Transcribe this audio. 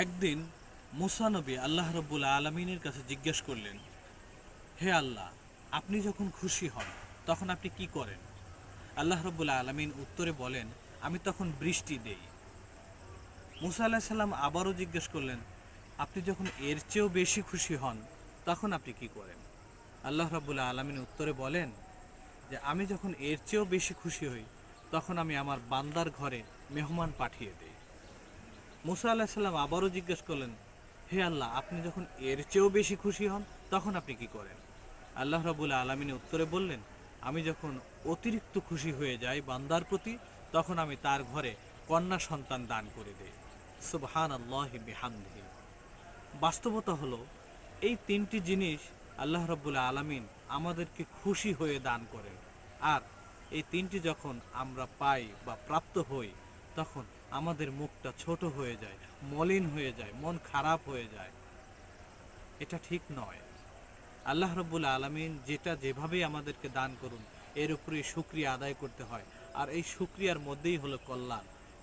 একদিন মুসা নবী আল্লাহ রব্বুল আলমিনের কাছে জিজ্ঞেস করলেন, হে আল্লাহ, আপনি যখন খুশি হন তখন আপনি কি করেন? আল্লাহ রব্বুল আলমিন উত্তরে বলেন, আমি তখন বৃষ্টি দেই। মুসা আল্লাহ সাল্লাম আবারও জিজ্ঞেস করলেন, আপনি যখন এর চেয়েও বেশি খুশি হন তখন আপনি কি করেন? আল্লাহ রব্বুল আলমিন উত্তরে বলেন যে আমি যখন এর চেয়েও বেশি খুশি হই তখন আমি আমার বান্দার ঘরে মেহমান পাঠিয়ে দিই। মুসা আল্লাহ সাল্লাম আবারও জিজ্ঞেস করলেন, হে আল্লাহ, আপনি যখন এর চেয়েও বেশি খুশি হন তখন আপনি কি করেন? আল্লাহ রাবুল আলমিন উত্তরে বললেন, আমি যখন অতিরিক্ত খুশি হয়ে যাই বান্দার প্রতি তখন আমি তার ঘরে কন্যা সন্তান দান করে দিই। সুবহান আল্লাহ বিহামদিহি। বাস্তবতা হলো, এই তিনটি জিনিস আল্লাহ রাব্বুল আলামিন আমাদেরকে খুশি হয়ে দান করেন। আর এই তিনটি যখন আমরা পাই বা প্রাপ্ত হই তখন আমাদের মুখটা ছোট হয়ে যায়, মলিন হয়ে যায়, মন খারাপ হয়ে যায়। এটা ঠিক নয়। আল্লাহ রাব্বুল আলামিন যেটা যেভাবেই আমাদেরকে দান করুন এর উপরেই শুকরিয়া আদায় করতে হয়। আর এই শুকরিয়ার মধ্যেই হলো কল্যাণ।